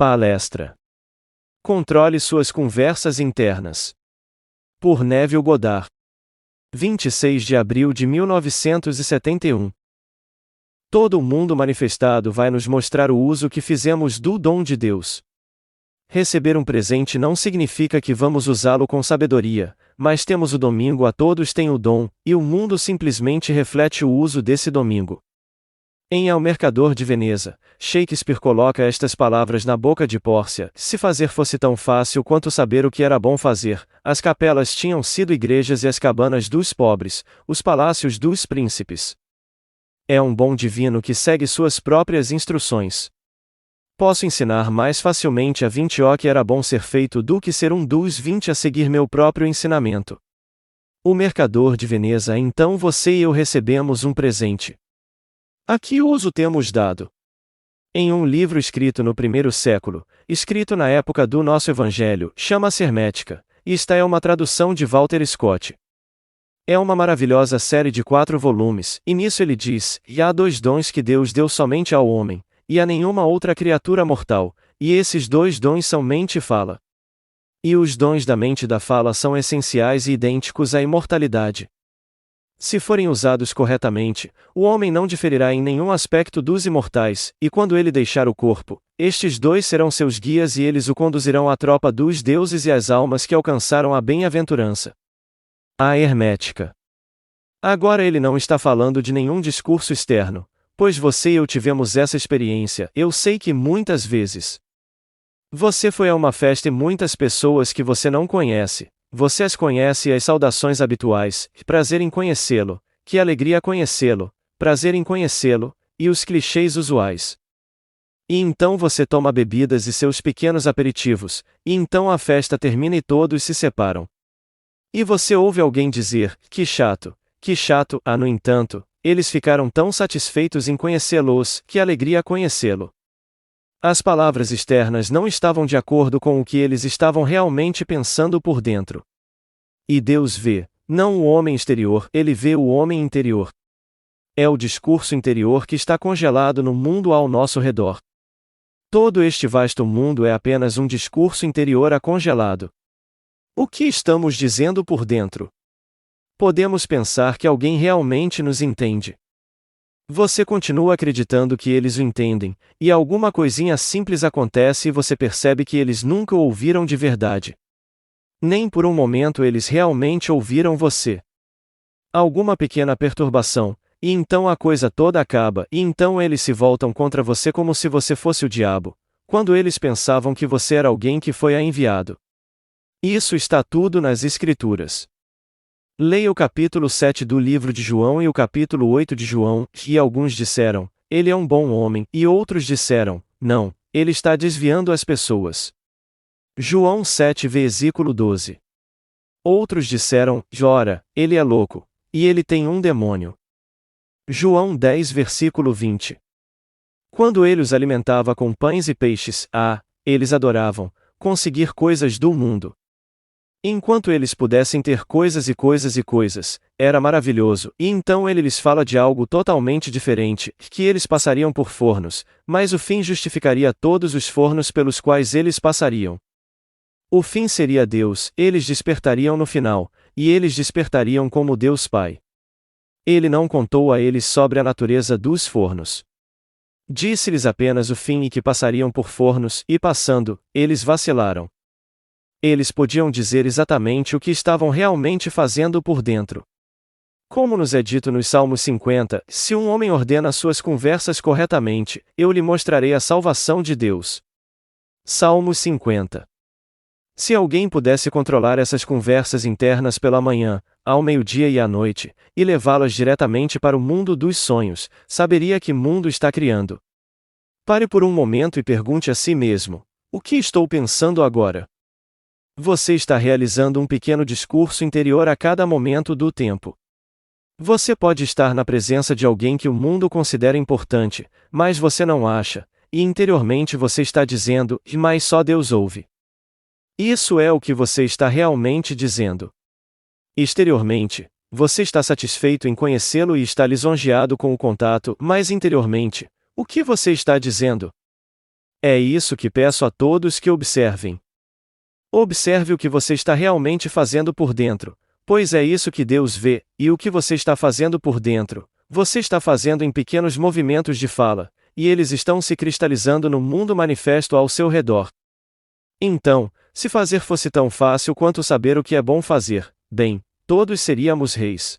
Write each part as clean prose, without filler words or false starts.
Palestra. Controle suas conversas internas. Por Neville Goddard. 26 de abril de 1971. Todo o mundo manifestado vai nos mostrar o uso que fizemos do dom de Deus. Receber um presente não significa que vamos usá-lo com sabedoria, mas temos o domingo, a todos têm o dom, e o mundo simplesmente reflete o uso desse domingo. Em Ao Mercador de Veneza, Shakespeare coloca estas palavras na boca de Pórcia: se fazer fosse tão fácil quanto saber o que era bom fazer, as capelas tinham sido igrejas e as cabanas dos pobres, os palácios dos príncipes. É um bom divino que segue suas próprias instruções. Posso ensinar mais facilmente a 20 o que era bom ser feito do que ser um dos 20 a seguir meu próprio ensinamento. O Mercador de Veneza. Então você e eu recebemos um presente. A que uso temos dado? Em um livro escrito no primeiro século, escrito na época do nosso Evangelho, chama-se Hermética, e esta é uma tradução de Walter Scott. É uma maravilhosa série de 4 volumes, e nisso ele diz: e há 2 dons que Deus deu somente ao homem, e a nenhuma outra criatura mortal, e esses 2 dons são mente e fala. E os dons da mente e da fala são essenciais e idênticos à imortalidade. Se forem usados corretamente, o homem não diferirá em nenhum aspecto dos imortais, e quando ele deixar o corpo, estes 2 serão seus guias e eles o conduzirão à tropa dos deuses e às almas que alcançaram a bem-aventurança. A Hermética. Agora ele não está falando de nenhum discurso externo, pois você e eu tivemos essa experiência. Eu sei que muitas vezes você foi a uma festa e muitas pessoas que você não conhece. Você as conhece e as saudações habituais: prazer em conhecê-lo, que alegria conhecê-lo, prazer em conhecê-lo, e os clichês usuais. E então você toma bebidas e seus pequenos aperitivos, e então a festa termina e todos se separam. E você ouve alguém dizer: que chato, no entanto, eles ficaram tão satisfeitos em conhecê-los, que alegria conhecê-lo. As palavras externas não estavam de acordo com o que eles estavam realmente pensando por dentro. E Deus vê, não o homem exterior, ele vê o homem interior. É o discurso interior que está congelado no mundo ao nosso redor. Todo este vasto mundo é apenas um discurso interior acongelado. O que estamos dizendo por dentro? Podemos pensar que alguém realmente nos entende. Você continua acreditando que eles o entendem, e alguma coisinha simples acontece e você percebe que eles nunca o ouviram de verdade. Nem por um momento eles realmente ouviram você. Alguma pequena perturbação, e então a coisa toda acaba, e então eles se voltam contra você como se você fosse o diabo, quando eles pensavam que você era alguém que foi enviado. Isso está tudo nas Escrituras. Leia o capítulo 7 do livro de João e o capítulo 8 de João, e alguns disseram: ele é um bom homem, e outros disseram: não, ele está desviando as pessoas. João 7 versículo 12. Outros disseram: ora, ele é louco, e ele tem um demônio. João 10 versículo 20. Quando ele os alimentava com pães e peixes, eles adoravam conseguir coisas do mundo. Enquanto eles pudessem ter coisas e coisas e coisas, era maravilhoso, e então ele lhes fala de algo totalmente diferente, que eles passariam por fornos, mas o fim justificaria todos os fornos pelos quais eles passariam. O fim seria Deus, eles despertariam no final, e eles despertariam como Deus Pai. Ele não contou a eles sobre a natureza dos fornos. Disse-lhes apenas o fim e que passariam por fornos, e passando, eles vacilaram. Eles podiam dizer exatamente o que estavam realmente fazendo por dentro. Como nos é dito nos Salmos 50, se um homem ordena suas conversas corretamente, eu lhe mostrarei a salvação de Deus. Salmos 50. Se alguém pudesse controlar essas conversas internas pela manhã, ao meio-dia e à noite, e levá-las diretamente para o mundo dos sonhos, saberia que mundo está criando. Pare por um momento e pergunte a si mesmo: o que estou pensando agora? Você está realizando um pequeno discurso interior a cada momento do tempo. Você pode estar na presença de alguém que o mundo considera importante, mas você não acha, e interiormente você está dizendo: mas só Deus ouve. Isso é o que você está realmente dizendo. Exteriormente, você está satisfeito em conhecê-lo e está lisonjeado com o contato, mas interiormente, o que você está dizendo? É isso que peço a todos que observem. Observe o que você está realmente fazendo por dentro, pois é isso que Deus vê, e o que você está fazendo por dentro, você está fazendo em pequenos movimentos de fala, e eles estão se cristalizando no mundo manifesto ao seu redor. Então, se fazer fosse tão fácil quanto saber o que é bom fazer, bem, todos seríamos reis.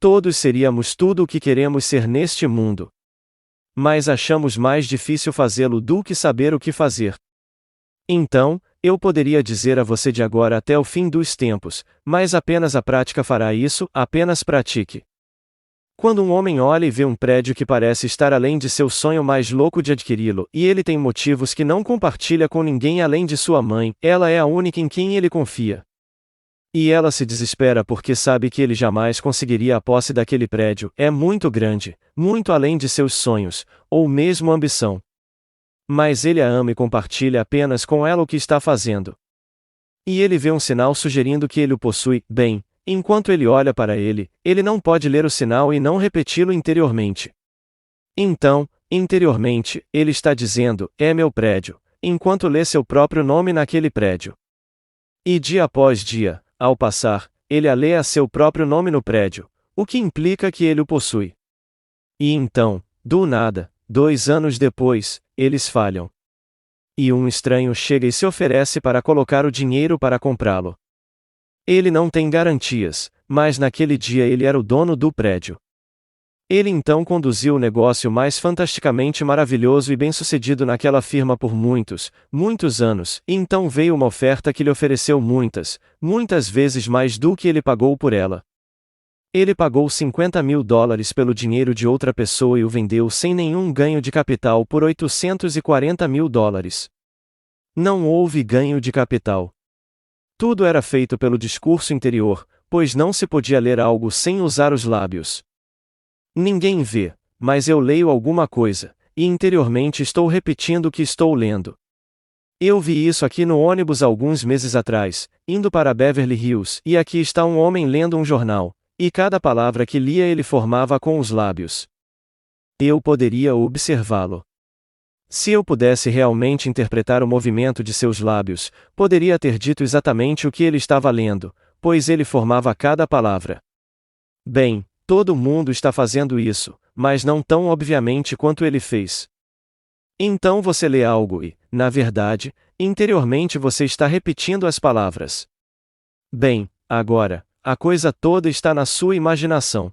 Todos seríamos tudo o que queremos ser neste mundo. Mas achamos mais difícil fazê-lo do que saber o que fazer. Então, eu poderia dizer a você de agora até o fim dos tempos, mas apenas a prática fará isso, apenas pratique. Quando um homem olha e vê um prédio que parece estar além de seu sonho mais louco de adquiri-lo, e ele tem motivos que não compartilha com ninguém além de sua mãe, ela é a única em quem ele confia. E ela se desespera porque sabe que ele jamais conseguiria a posse daquele prédio, é muito grande, muito além de seus sonhos, ou mesmo ambição. Mas ele a ama e compartilha apenas com ela o que está fazendo. E ele vê um sinal sugerindo que ele o possui, bem, enquanto ele olha para ele, ele não pode ler o sinal e não repeti-lo interiormente. Então, interiormente, ele está dizendo, é meu prédio, enquanto lê seu próprio nome naquele prédio. E dia após dia, ao passar, ele a lê a seu próprio nome no prédio, o que implica que ele o possui. E então, do nada, 2 anos depois, eles falham. E um estranho chega e se oferece para colocar o dinheiro para comprá-lo. Ele não tem garantias, mas naquele dia ele era o dono do prédio. Ele então conduziu o negócio mais fantasticamente maravilhoso e bem-sucedido naquela firma por muitos, muitos anos, e então veio uma oferta que lhe ofereceu muitas, muitas vezes mais do que ele pagou por ela. Ele pagou $50.000 pelo dinheiro de outra pessoa e o vendeu sem nenhum ganho de capital por $840.000. Não houve ganho de capital. Tudo era feito pelo discurso interior, pois não se podia ler algo sem usar os lábios. Ninguém vê, mas eu leio alguma coisa, e interiormente estou repetindo o que estou lendo. Eu vi isso aqui no ônibus alguns meses atrás, indo para Beverly Hills, e aqui está um homem lendo um jornal, e cada palavra que lia ele formava com os lábios. Eu poderia observá-lo. Se eu pudesse realmente interpretar o movimento de seus lábios, poderia ter dito exatamente o que ele estava lendo, pois ele formava cada palavra. Bem, todo mundo está fazendo isso, mas não tão obviamente quanto ele fez. Então você lê algo e, na verdade, interiormente você está repetindo as palavras. Bem, agora, a coisa toda está na sua imaginação.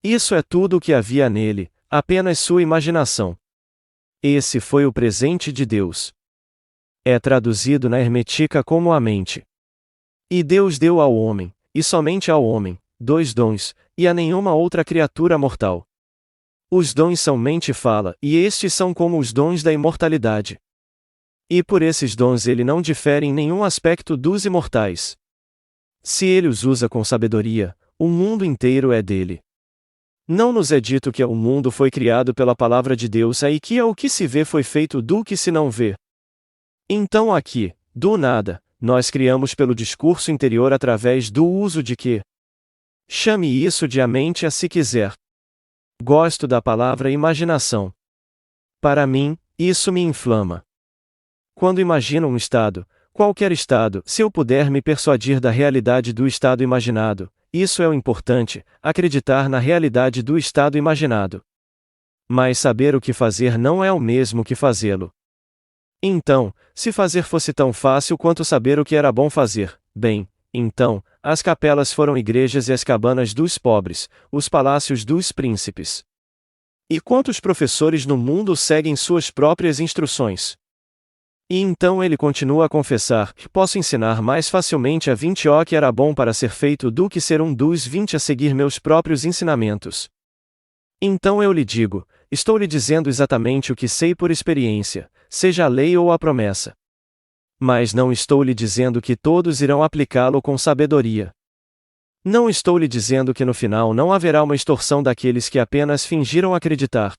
Isso é tudo o que havia nele, apenas sua imaginação. Esse foi o presente de Deus. É traduzido na hermetica como a mente. E Deus deu ao homem, e somente ao homem, 2 dons, e a nenhuma outra criatura mortal. Os dons são mente e fala, e estes são como os dons da imortalidade. E por esses dons ele não difere em nenhum aspecto dos imortais. Se ele os usa com sabedoria, o mundo inteiro é dele. Não nos é dito que o mundo foi criado pela palavra de Deus e que o que se vê foi feito do que se não vê. Então aqui, do nada, nós criamos pelo discurso interior através do uso de que. Chame isso de a mente a se quiser. Gosto da palavra imaginação. Para mim, isso me inflama. Quando imagino um estado, qualquer estado, se eu puder me persuadir da realidade do estado imaginado, isso é o importante, acreditar na realidade do estado imaginado. Mas saber o que fazer não é o mesmo que fazê-lo. Então, se fazer fosse tão fácil quanto saber o que era bom fazer, bem, então, as capelas foram igrejas e as cabanas dos pobres, os palácios dos príncipes. E quantos professores no mundo seguem suas próprias instruções? E então ele continua a confessar, posso ensinar mais facilmente a 20 o que era bom para ser feito do que ser um dos 20 a seguir meus próprios ensinamentos. Então eu lhe digo, estou lhe dizendo exatamente o que sei por experiência, seja a lei ou a promessa. Mas não estou lhe dizendo que todos irão aplicá-lo com sabedoria. Não estou lhe dizendo que no final não haverá uma extorsão daqueles que apenas fingiram acreditar.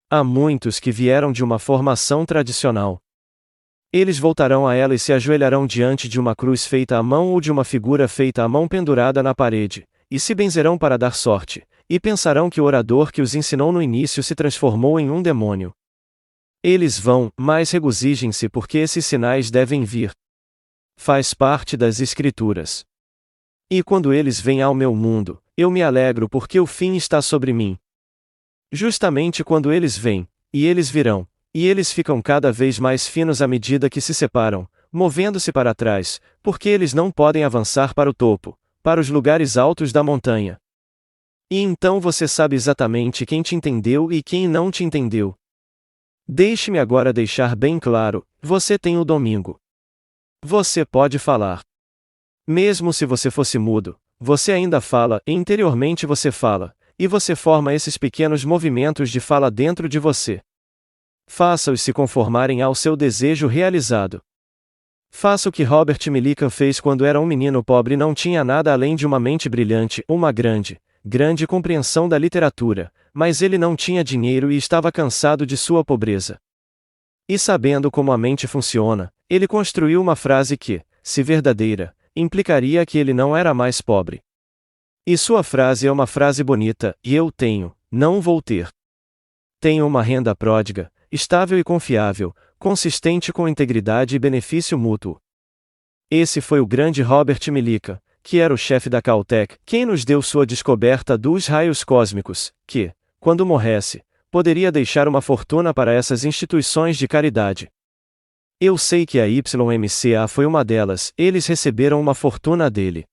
Há muitos que vieram de uma formação tradicional. Eles voltarão a ela e se ajoelharão diante de uma cruz feita à mão ou de uma figura feita à mão pendurada na parede, e se benzerão para dar sorte, e pensarão que o orador que os ensinou no início se transformou em um demônio. Eles vão, mas regozijem-se porque esses sinais devem vir. Faz parte das Escrituras. E quando eles vêm ao meu mundo, eu me alegro porque o fim está sobre mim. Justamente quando eles vêm, e eles virão, e eles ficam cada vez mais finos à medida que se separam, movendo-se para trás, porque eles não podem avançar para o topo, para os lugares altos da montanha. E então você sabe exatamente quem te entendeu e quem não te entendeu. Deixe-me agora deixar bem claro: você tem o domingo. Você pode falar. Mesmo se você fosse mudo, você ainda fala, e interiormente você fala, e você forma esses pequenos movimentos de fala dentro de você. Faça-os se conformarem ao seu desejo realizado. Faça o que Robert Millikan fez quando era um menino pobre e não tinha nada além de uma mente brilhante, uma grande compreensão da literatura, mas ele não tinha dinheiro e estava cansado de sua pobreza. E sabendo como a mente funciona, ele construiu uma frase que, se verdadeira, implicaria que ele não era mais pobre. E sua frase é uma frase bonita: e eu tenho, não vou ter. Tenho uma renda pródiga, estável e confiável, consistente com integridade e benefício mútuo. Esse foi o grande Robert Millikan, que era o chefe da Caltech, quem nos deu sua descoberta dos raios cósmicos, que, quando morresse, poderia deixar uma fortuna para essas instituições de caridade. Eu sei que a YMCA foi uma delas, eles receberam uma fortuna dele.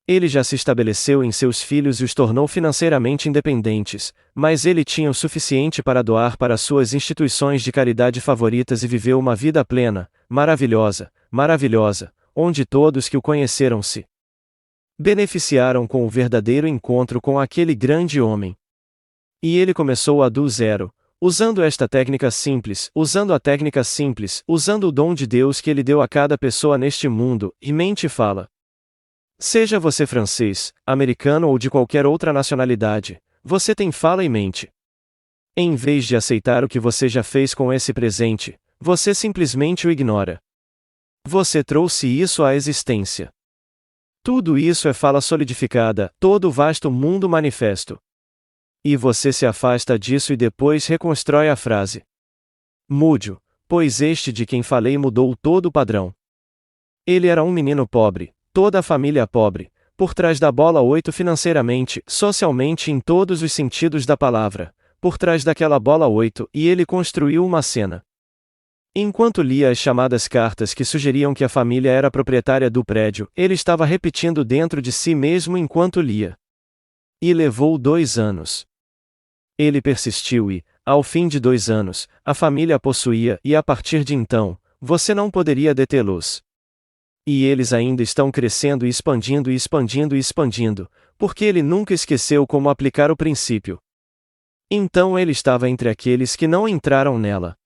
Ele já se estabeleceu em seus filhos e os tornou financeiramente independentes, mas ele tinha o suficiente para doar para suas instituições de caridade favoritas e viveu uma vida plena, maravilhosa, onde todos que o conheceram se beneficiaram com o verdadeiro encontro com aquele grande homem. E ele começou do zero, usando a técnica simples, usando o dom de Deus que ele deu a cada pessoa neste mundo, e mente e fala. Seja você francês, americano ou de qualquer outra nacionalidade, você tem fala e mente. Em vez de aceitar o que você já fez com esse presente, você simplesmente o ignora. Você trouxe isso à existência. Tudo isso é fala solidificada, todo o vasto mundo manifesto. E você se afasta disso e depois reconstrói a frase. Mude-o, pois este de quem falei mudou todo o padrão. Ele era um menino pobre, toda a família pobre, por trás da bola 8 financeiramente, socialmente em todos os sentidos da palavra, por trás daquela bola 8, e ele construiu uma cena. Enquanto lia as chamadas cartas que sugeriam que a família era proprietária do prédio, ele estava repetindo dentro de si mesmo enquanto lia. E levou 2 anos. Ele persistiu e, ao fim de 2 anos, a família a possuía e a partir de então, você não poderia detê-los. E eles ainda estão crescendo e expandindo, porque ele nunca esqueceu como aplicar o princípio. Então ele estava entre aqueles que não entraram nela.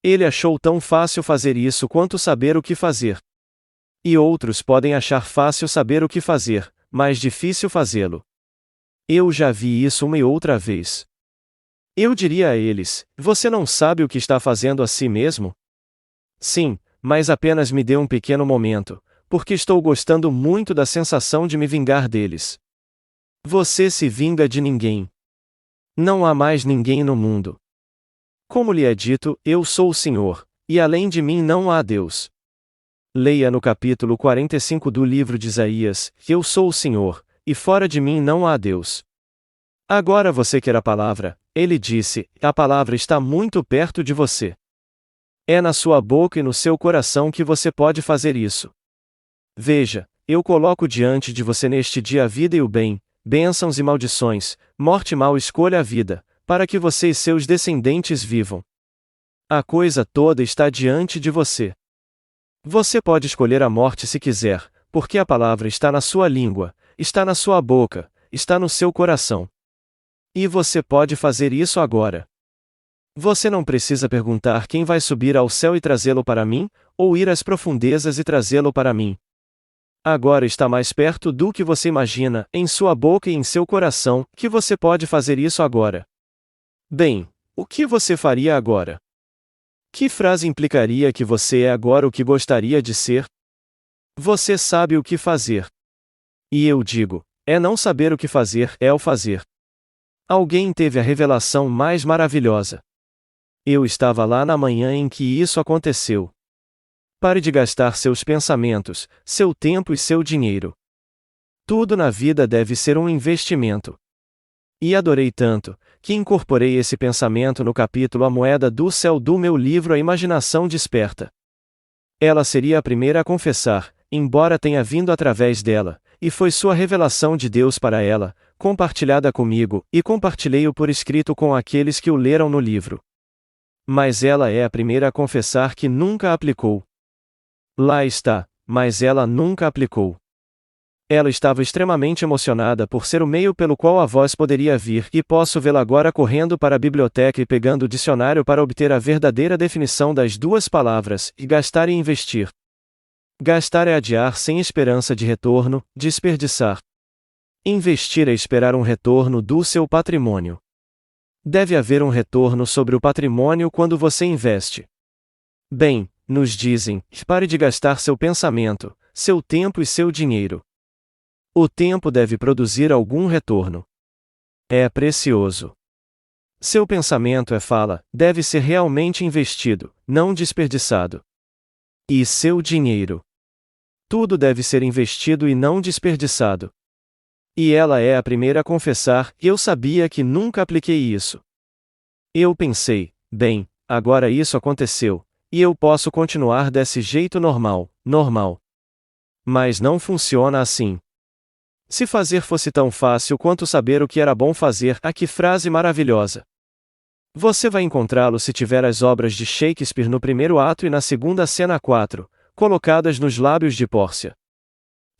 Ele achou tão fácil fazer isso quanto saber o que fazer. E outros podem achar fácil saber o que fazer, mas difícil fazê-lo. Eu já vi isso uma e outra vez. Eu diria a eles: você não sabe o que está fazendo a si mesmo? Sim, mas apenas me dê um pequeno momento, porque estou gostando muito da sensação de me vingar deles. Você se vinga de ninguém. Não há mais ninguém no mundo. Como lhe é dito, eu sou o Senhor, e além de mim não há Deus. Leia no capítulo 45 do livro de Isaías: eu sou o Senhor, e fora de mim não há Deus. Agora você quer a palavra, ele disse, a palavra está muito perto de você. É na sua boca e no seu coração que você pode fazer isso. Veja, eu coloco diante de você neste dia a vida e o bem, bênçãos e maldições, morte e mal. Escolha a vida, para que você e seus descendentes vivam. A coisa toda está diante de você. Você pode escolher a morte se quiser, porque a palavra está na sua língua, está na sua boca, está no seu coração. E você pode fazer isso agora. Você não precisa perguntar quem vai subir ao céu e trazê-lo para mim, ou ir às profundezas e trazê-lo para mim. Agora está mais perto do que você imagina, em sua boca e em seu coração, que você pode fazer isso agora. Bem, o que você faria agora? Que frase implicaria que você é agora o que gostaria de ser? Você sabe o que fazer. E eu digo, não saber o que fazer, é o fazer. Alguém teve a revelação mais maravilhosa. Eu estava lá na manhã em que isso aconteceu. Pare de gastar seus pensamentos, seu tempo e seu dinheiro. Tudo na vida deve ser um investimento. E adorei tanto, que incorporei esse pensamento no capítulo A Moeda do Céu do meu livro A Imaginação Desperta. Ela seria a primeira a confessar, embora tenha vindo através dela, e foi sua revelação de Deus para ela, compartilhada comigo, e compartilhei-o por escrito com aqueles que o leram no livro. Mas ela é a primeira a confessar que nunca aplicou. Lá está, mas ela nunca aplicou. Ela estava extremamente emocionada por ser o meio pelo qual a voz poderia vir, e posso vê-la agora correndo para a biblioteca e pegando o dicionário para obter a verdadeira definição das duas palavras, e gastar e investir. Gastar é adiar sem esperança de retorno, desperdiçar. Investir é esperar um retorno do seu patrimônio. Deve haver um retorno sobre o patrimônio quando você investe. Bem, nos dizem, pare de gastar seu pensamento, seu tempo e seu dinheiro. O tempo deve produzir algum retorno. É precioso. Seu pensamento é fala, deve ser realmente investido, não desperdiçado. E seu dinheiro. Tudo deve ser investido e não desperdiçado. E ela é a primeira a confessar, eu sabia que nunca apliquei isso. Eu pensei, bem, agora isso aconteceu, e eu posso continuar desse jeito normal. Mas não funciona assim. Se fazer fosse tão fácil quanto saber o que era bom fazer, que frase maravilhosa! Você vai encontrá-lo se tiver as obras de Shakespeare no primeiro ato e na segunda cena 4, colocadas nos lábios de Pórcia.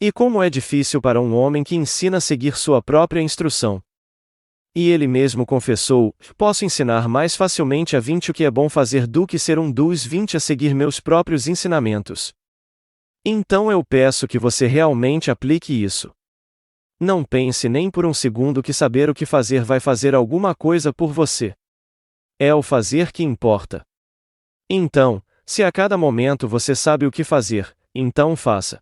E como é difícil para um homem que ensina a seguir sua própria instrução. E ele mesmo confessou, posso ensinar mais facilmente a 20 o que é bom fazer do que ser um dos 20 a seguir meus próprios ensinamentos. Então eu peço que você realmente aplique isso. Não pense nem por um segundo que saber o que fazer vai fazer alguma coisa por você. É o fazer que importa. Então, se a cada momento você sabe o que fazer, então faça.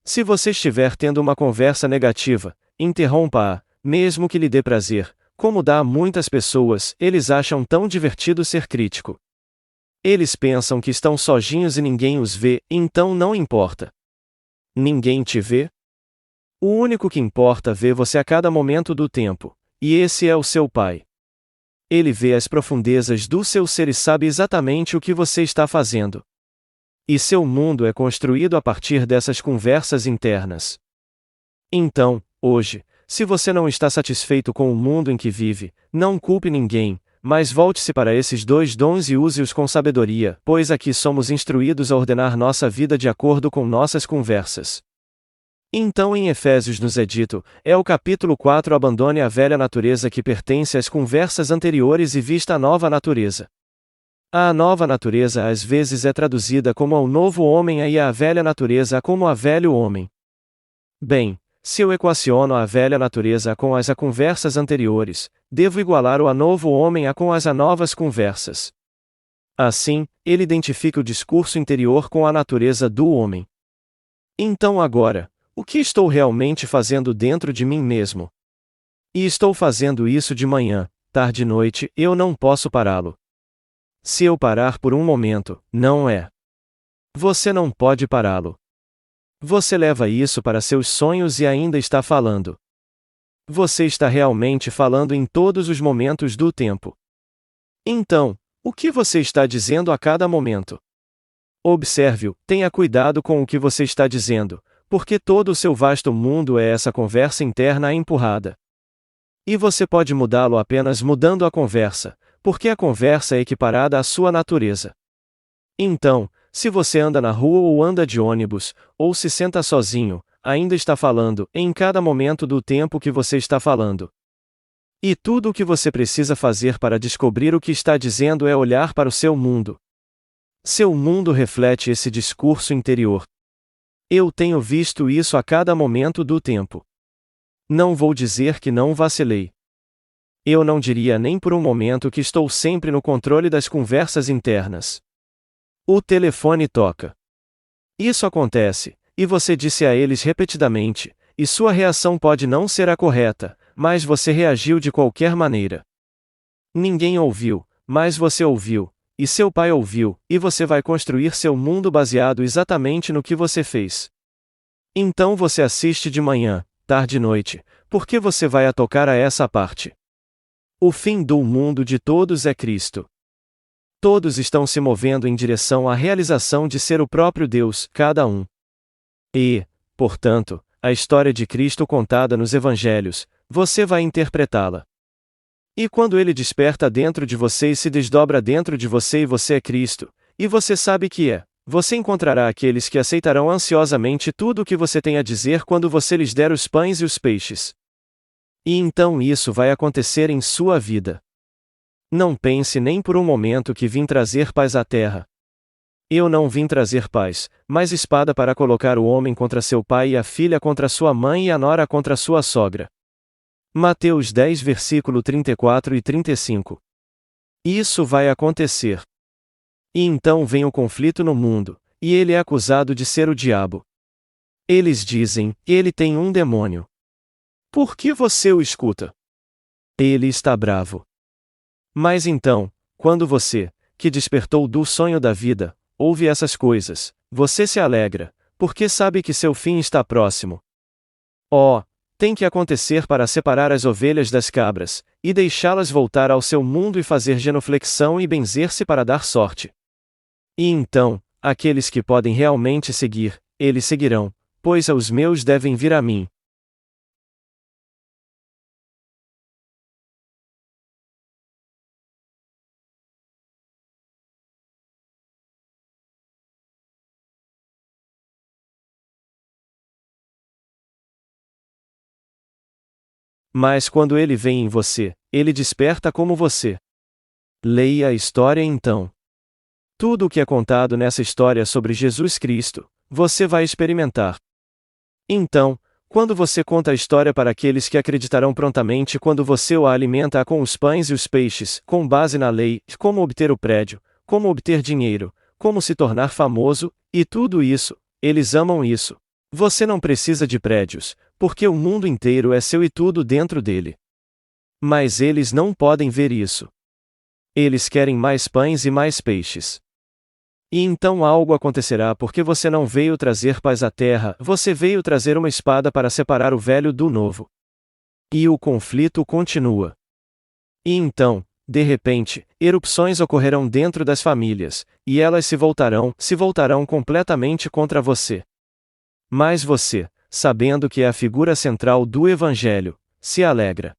Se você estiver tendo uma conversa negativa, interrompa-a, mesmo que lhe dê prazer, como dá a muitas pessoas, eles acham tão divertido ser crítico. Eles pensam que estão sozinhos e ninguém os vê, então não importa. Ninguém te vê? O único que importa vê você a cada momento do tempo, e esse é o seu Pai. Ele vê as profundezas do seu ser e sabe exatamente o que você está fazendo. E seu mundo é construído a partir dessas conversas internas. Então, hoje, se você não está satisfeito com o mundo em que vive, não culpe ninguém, mas volte-se para esses dois dons e use-os com sabedoria, pois aqui somos instruídos a ordenar nossa vida de acordo com nossas conversas. Então em Efésios nos é dito, é o capítulo 4 abandone a velha natureza que pertence às conversas anteriores e vista a nova natureza. A nova natureza às vezes é traduzida como ao novo homem e a velha natureza como a velho homem. Bem, se eu equaciono a velha natureza com as conversas anteriores, devo igualar o a novo homem com as novas conversas. Assim, ele identifica o discurso interior com a natureza do homem. Então agora, o que estou realmente fazendo dentro de mim mesmo? E estou fazendo isso de manhã, tarde e noite, eu não posso pará-lo. Se eu parar por um momento, não é. Você não pode pará-lo. Você leva isso para seus sonhos e ainda está falando. Você está realmente falando em todos os momentos do tempo. Então, o que você está dizendo a cada momento? Observe-o, tenha cuidado com o que você está dizendo, porque todo o seu vasto mundo é essa conversa interna empurrada. E você pode mudá-lo apenas mudando a conversa, porque a conversa é equiparada à sua natureza. Então, se você anda na rua ou anda de ônibus, ou se senta sozinho, ainda está falando, em cada momento do tempo que você está falando. E tudo o que você precisa fazer para descobrir o que está dizendo é olhar para o seu mundo. Seu mundo reflete esse discurso interior. Eu tenho visto isso a cada momento do tempo. Não vou dizer que não vacilei. Eu não diria nem por um momento que estou sempre no controle das conversas internas. O telefone toca. Isso acontece, e você disse a eles repetidamente, e sua reação pode não ser a correta, mas você reagiu de qualquer maneira. Ninguém ouviu, mas você ouviu, e seu pai ouviu, e você vai construir seu mundo baseado exatamente no que você fez. Então você assiste de manhã, tarde e noite, porque você vai a tocar a essa parte. O fim do mundo de todos é Cristo. Todos estão se movendo em direção à realização de ser o próprio Deus, cada um. E, portanto, a história de Cristo contada nos Evangelhos, você vai interpretá-la. E quando ele desperta dentro de você e se desdobra dentro de você e você é Cristo, e você sabe que é, você encontrará aqueles que aceitarão ansiosamente tudo o que você tem a dizer quando você lhes der os pães e os peixes. E então isso vai acontecer em sua vida. Não pense nem por um momento que vim trazer paz à terra. Eu não vim trazer paz, mas espada para colocar o homem contra seu pai e a filha contra sua mãe e a nora contra sua sogra. Mateus 10 versículo 34 e 35. Isso vai acontecer. E então vem o conflito no mundo, e ele é acusado de ser o diabo. Eles dizem, ele tem um demônio. Por que você o escuta? Ele está bravo. Mas então, quando você, que despertou do sonho da vida, ouve essas coisas, você se alegra, porque sabe que seu fim está próximo. Oh, tem que acontecer para separar as ovelhas das cabras, e deixá-las voltar ao seu mundo e fazer genuflexão e benzer-se para dar sorte. E então, aqueles que podem realmente seguir, eles seguirão, pois os meus devem vir a mim. Mas quando ele vem em você, ele desperta como você. Leia a história então. Tudo o que é contado nessa história sobre Jesus Cristo, você vai experimentar. Então, quando você conta a história para aqueles que acreditarão prontamente quando você o alimenta com os pães e os peixes, com base na lei, como obter o prédio, como obter dinheiro, como se tornar famoso, e tudo isso, eles amam isso. Você não precisa de prédios, porque o mundo inteiro é seu e tudo dentro dele. Mas eles não podem ver isso. Eles querem mais pães e mais peixes. E então algo acontecerá porque você não veio trazer paz à terra, você veio trazer uma espada para separar o velho do novo. E o conflito continua. E então, de repente, erupções ocorrerão dentro das famílias, e elas se voltarão completamente contra você. Mas você, sabendo que é a figura central do Evangelho, se alegra.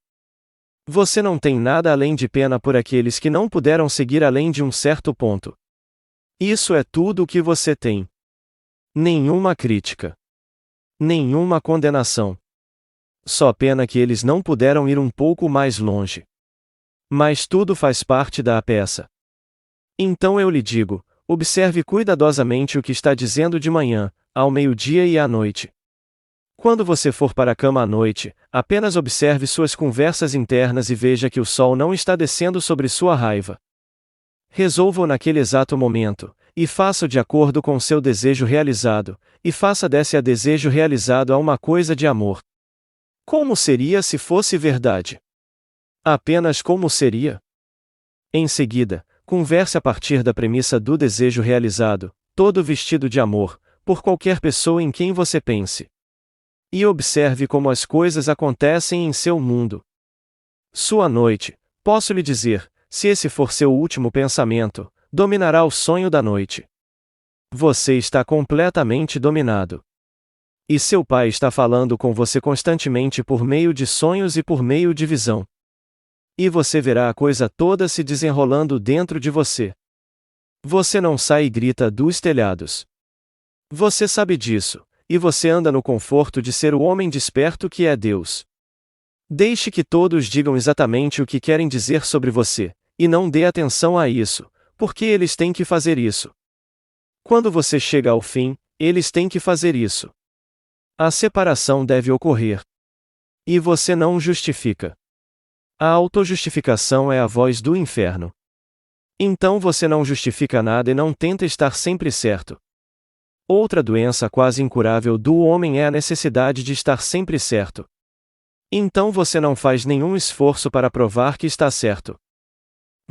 Você não tem nada além de pena por aqueles que não puderam seguir além de um certo ponto. Isso é tudo o que você tem. Nenhuma crítica. Nenhuma condenação. Só pena que eles não puderam ir um pouco mais longe. Mas tudo faz parte da peça. Então eu lhe digo, observe cuidadosamente o que está dizendo de manhã, ao meio-dia e à noite. Quando você for para a cama à noite, apenas observe suas conversas internas e veja que o sol não está descendo sobre sua raiva. Resolva-o naquele exato momento, e faça-o de acordo com seu desejo realizado, e faça desse desejo realizado a uma coisa de amor. Como seria se fosse verdade? Apenas como seria? Em seguida, converse a partir da premissa do desejo realizado, todo vestido de amor, por qualquer pessoa em quem você pense. E observe como as coisas acontecem em seu mundo. Sua noite, posso lhe dizer, se esse for seu último pensamento, dominará o sonho da noite. Você está completamente dominado. E seu pai está falando com você constantemente por meio de sonhos e por meio de visão. E você verá a coisa toda se desenrolando dentro de você. Você não sai e grita dos telhados. Você sabe disso, e você anda no conforto de ser o homem desperto que é Deus. Deixe que todos digam exatamente o que querem dizer sobre você, e não dê atenção a isso, porque eles têm que fazer isso. Quando você chega ao fim, eles têm que fazer isso. A separação deve ocorrer. E você não justifica. A autojustificação é a voz do inferno. Então você não justifica nada e não tenta estar sempre certo. Outra doença quase incurável do homem é a necessidade de estar sempre certo. Então você não faz nenhum esforço para provar que está certo.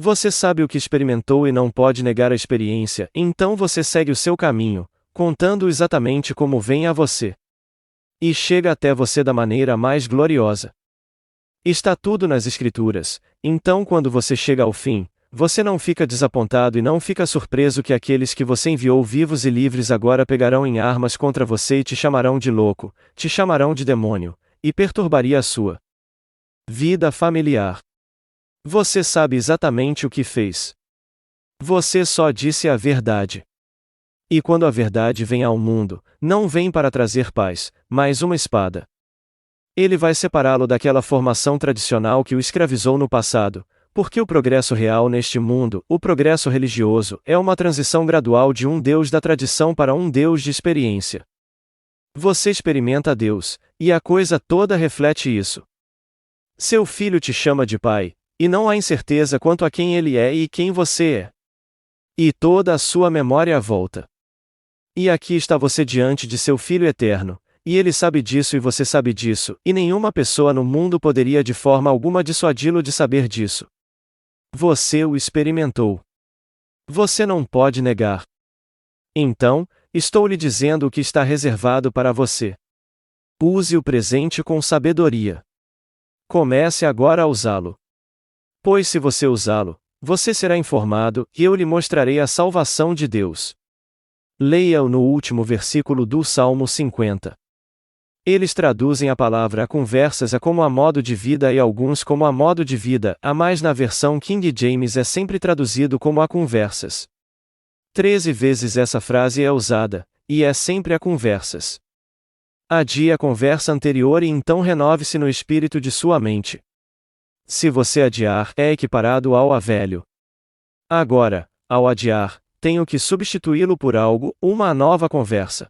Você sabe o que experimentou e não pode negar a experiência, então você segue o seu caminho, contando exatamente como vem a você. E chega até você da maneira mais gloriosa. Está tudo nas Escrituras, então quando você chega ao fim, você não fica desapontado e não fica surpreso que aqueles que você enviou vivos e livres agora pegarão em armas contra você e te chamarão de louco, te chamarão de demônio, e perturbaria a sua vida familiar. Você sabe exatamente o que fez. Você só disse a verdade. E quando a verdade vem ao mundo, não vem para trazer paz, mas uma espada. Ele vai separá-lo daquela formação tradicional que o escravizou no passado, porque o progresso real neste mundo, o progresso religioso, é uma transição gradual de um Deus da tradição para um Deus de experiência. Você experimenta Deus, e a coisa toda reflete isso. Seu filho te chama de pai, e não há incerteza quanto a quem ele é e quem você é. E toda a sua memória volta. E aqui está você diante de seu Filho eterno, e ele sabe disso e você sabe disso, e nenhuma pessoa no mundo poderia de forma alguma dissuadi-lo de saber disso. Você o experimentou. Você não pode negar. Então, estou lhe dizendo o que está reservado para você. Use o presente com sabedoria. Comece agora a usá-lo. Pois se você usá-lo, você será informado, e eu lhe mostrarei a salvação de Deus. Leia-o no último versículo do Salmo 50. Eles traduzem a palavra conversas como a modo de vida e alguns como a modo de vida, a mais na versão King James é sempre traduzido como a conversas. 13 vezes essa frase é usada, e é sempre a conversas. Adie a conversa anterior e então renove-se no espírito de sua mente. Se você adiar, é equiparado ao avelho. Agora, ao adiar, tenho que substituí-lo por algo, uma nova conversa.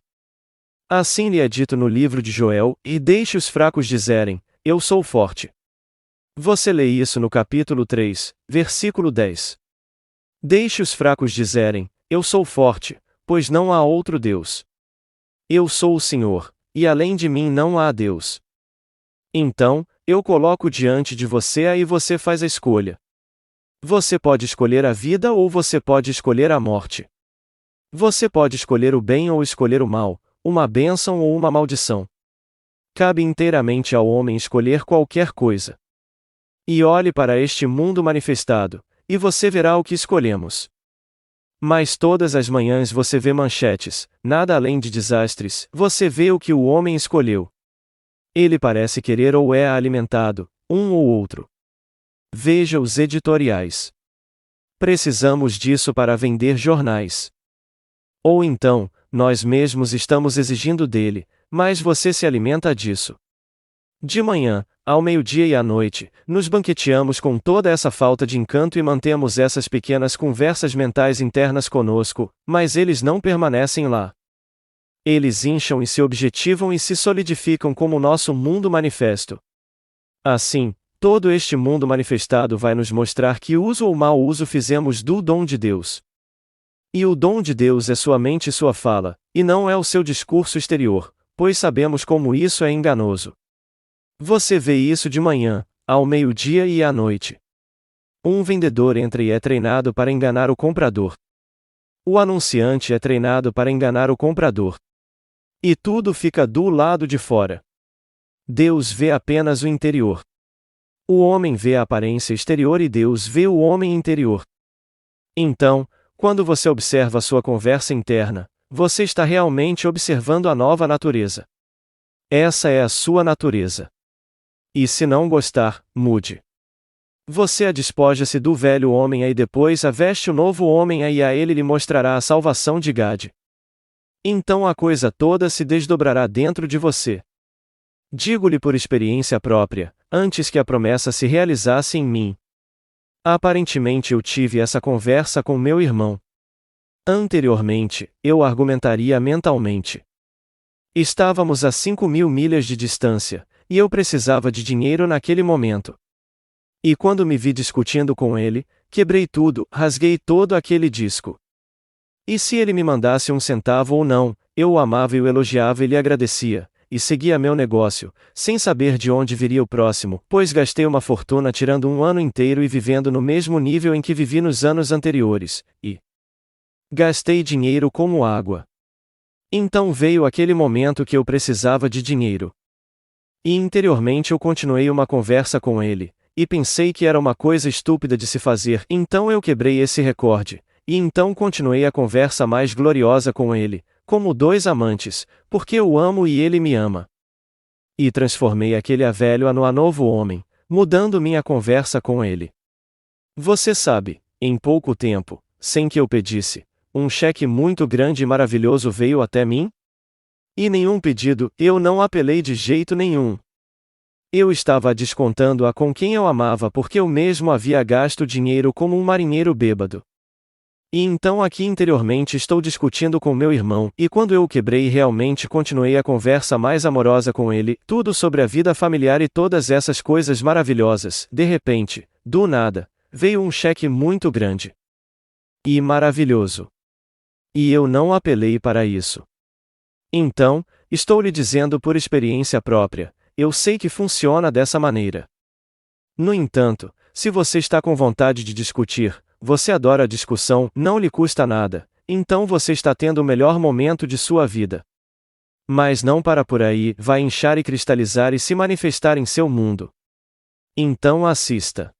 Assim lhe é dito no livro de Joel, e deixe os fracos dizerem, eu sou forte. Você lê isso no capítulo 3, versículo 10. Deixe os fracos dizerem, eu sou forte, pois não há outro Deus. Eu sou o Senhor, e além de mim não há Deus. Então, eu coloco diante de você e você faz a escolha. Você pode escolher a vida ou você pode escolher a morte. Você pode escolher o bem ou escolher o mal, uma bênção ou uma maldição. Cabe inteiramente ao homem escolher qualquer coisa. E olhe para este mundo manifestado, e você verá o que escolhemos. Mas todas as manhãs você vê manchetes, nada além de desastres, você vê o que o homem escolheu. Ele parece querer ou é alimentado, um ou outro. Veja os editoriais. Precisamos disso para vender jornais. Ou então, nós mesmos estamos exigindo dele, mas você se alimenta disso. De manhã, ao meio-dia e à noite, nos banqueteamos com toda essa falta de encanto e mantemos essas pequenas conversas mentais internas conosco, mas eles não permanecem lá. Eles incham e se objetivam e se solidificam como nosso mundo manifesto. Assim, todo este mundo manifestado vai nos mostrar que uso ou mau uso fizemos do dom de Deus. E o dom de Deus é sua mente e sua fala, e não é o seu discurso exterior, pois sabemos como isso é enganoso. Você vê isso de manhã, ao meio-dia e à noite. Um vendedor entra e é treinado para enganar o comprador. O anunciante é treinado para enganar o comprador. E tudo fica do lado de fora. Deus vê apenas o interior. O homem vê a aparência exterior e Deus vê o homem interior. Então, quando você observa a sua conversa interna, você está realmente observando a nova natureza. Essa é a sua natureza. E se não gostar, mude. Você despoja-se do velho homem e depois veste o novo homem e a ele lhe mostrará a salvação de Gade. Então a coisa toda se desdobrará dentro de você. Digo-lhe por experiência própria, antes que a promessa se realizasse em mim. Aparentemente eu tive essa conversa com meu irmão. Anteriormente, eu argumentaria mentalmente. Estávamos a 5.000 milhas de distância, e eu precisava de dinheiro naquele momento. E quando me vi discutindo com ele, quebrei tudo, rasguei todo aquele disco. E se ele me mandasse 1 centavo ou não, eu o amava e o elogiava e lhe agradecia, e seguia meu negócio, sem saber de onde viria o próximo, pois gastei uma fortuna tirando um ano inteiro e vivendo no mesmo nível em que vivi nos anos anteriores, e gastei dinheiro como água. Então veio aquele momento que eu precisava de dinheiro. E interiormente eu continuei uma conversa com ele, e pensei que era uma coisa estúpida de se fazer, então eu quebrei esse recorde, e então continuei a conversa mais gloriosa com ele, como dois amantes, porque eu amo e ele me ama. E transformei aquele velho no novo homem, mudando minha conversa com ele. Você sabe, em pouco tempo, sem que eu pedisse, um cheque muito grande e maravilhoso veio até mim? E nenhum pedido, eu não apelei de jeito nenhum. Eu estava descontando a com quem eu amava porque eu mesmo havia gasto dinheiro como um marinheiro bêbado. E então aqui interiormente estou discutindo com meu irmão, e quando eu o quebrei realmente continuei a conversa mais amorosa com ele, tudo sobre a vida familiar e todas essas coisas maravilhosas, de repente, do nada, veio um cheque muito grande. E maravilhoso. E eu não apelei para isso. Então, estou lhe dizendo por experiência própria, eu sei que funciona dessa maneira. No entanto, se você está com vontade de discutir, você adora a discussão, não lhe custa nada, então você está tendo o melhor momento de sua vida. Mas não para por aí, vai inchar e cristalizar e se manifestar em seu mundo. Então assista.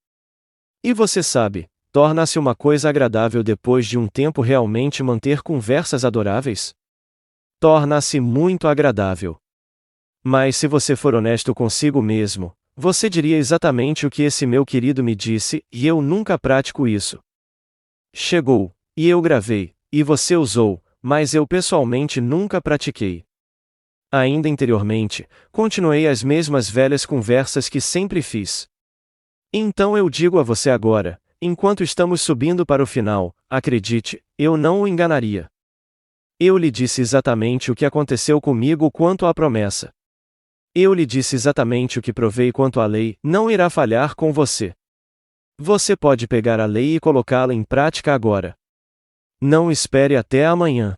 E você sabe, torna-se uma coisa agradável depois de um tempo realmente manter conversas adoráveis? Torna-se muito agradável. Mas se você for honesto consigo mesmo, você diria exatamente o que esse meu querido me disse, e eu nunca pratico isso. Chegou, e eu gravei, e você usou, mas eu pessoalmente nunca pratiquei. Ainda interiormente, continuei as mesmas velhas conversas que sempre fiz. Então eu digo a você agora, enquanto estamos subindo para o final, acredite, eu não o enganaria. Eu lhe disse exatamente o que aconteceu comigo quanto à promessa. Eu lhe disse exatamente o que provei quanto à lei, não irá falhar com você. Você pode pegar a lei e colocá-la em prática agora. Não espere até amanhã.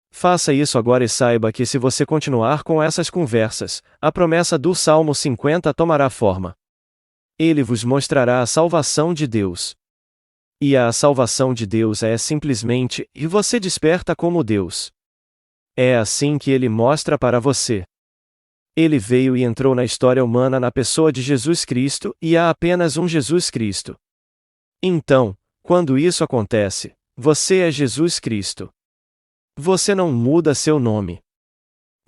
Faça isso agora e saiba que se você continuar com essas conversas, a promessa do Salmo 50 tomará forma. Ele vos mostrará a salvação de Deus. E a salvação de Deus é simplesmente, e você desperta como Deus. É assim que ele mostra para você. Ele veio e entrou na história humana na pessoa de Jesus Cristo, e há apenas um Jesus Cristo. Então, quando isso acontece, você é Jesus Cristo. Você não muda seu nome.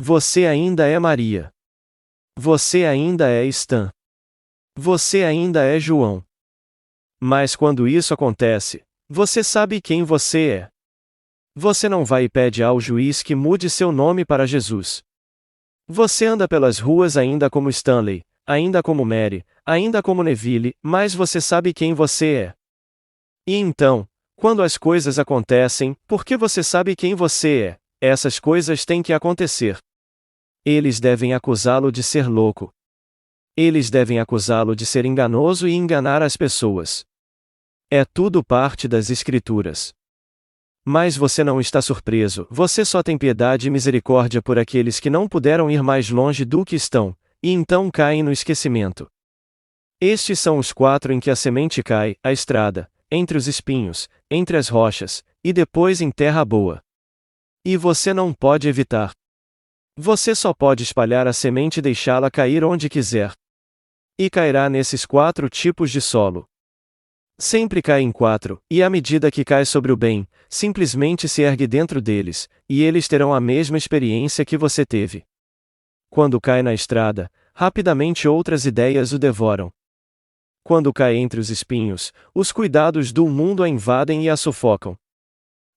Você ainda é Maria. Você ainda é Stan. Você ainda é João. Mas quando isso acontece, você sabe quem você é. Você não vai e pede ao juiz que mude seu nome para Jesus. Você anda pelas ruas ainda como Stanley, ainda como Mary, ainda como Neville, mas você sabe quem você é. E então, quando as coisas acontecem, porque você sabe quem você é, essas coisas têm que acontecer. Eles devem acusá-lo de ser louco. Eles devem acusá-lo de ser enganoso e enganar as pessoas. É tudo parte das Escrituras. Mas você não está surpreso, você só tem piedade e misericórdia por aqueles que não puderam ir mais longe do que estão, e então caem no esquecimento. Estes são os 4 em que a semente cai, a estrada, entre os espinhos, entre as rochas, e depois em terra boa. E você não pode evitar. Você só pode espalhar a semente e deixá-la cair onde quiser. E cairá nesses 4 tipos de solo. Sempre cai em 4, e à medida que cai sobre o bem, simplesmente se ergue dentro deles, e eles terão a mesma experiência que você teve. Quando cai na estrada, rapidamente outras ideias o devoram. Quando cai entre os espinhos, os cuidados do mundo a invadem e a sufocam.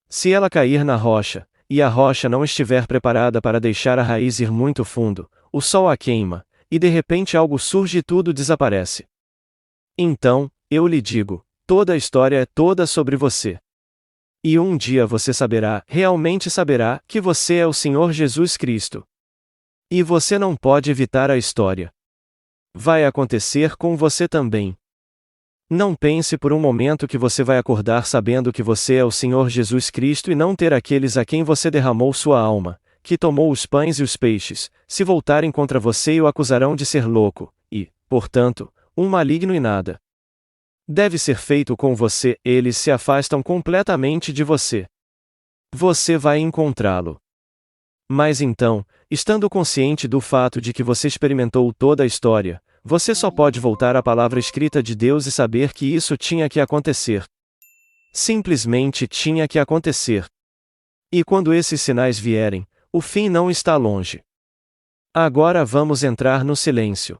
Se ela cair na rocha, e a rocha não estiver preparada para deixar a raiz ir muito fundo, o sol a queima, e de repente algo surge e tudo desaparece. Então, eu lhe digo, toda a história é toda sobre você. E um dia você saberá, realmente saberá, que você é o Senhor Jesus Cristo. E você não pode evitar a história. Vai acontecer com você também. Não pense por um momento que você vai acordar sabendo que você é o Senhor Jesus Cristo e não ter aqueles a quem você derramou sua alma, que tomou os pães e os peixes, se voltarem contra você e o acusarão de ser louco, e, portanto, um maligno e nada deve ser feito com você, eles se afastam completamente de você. Você vai encontrá-lo. Mas então, estando consciente do fato de que você experimentou toda a história, você só pode voltar à palavra escrita de Deus e saber que isso tinha que acontecer. Simplesmente tinha que acontecer. E quando esses sinais vierem, o fim não está longe. Agora vamos entrar no silêncio.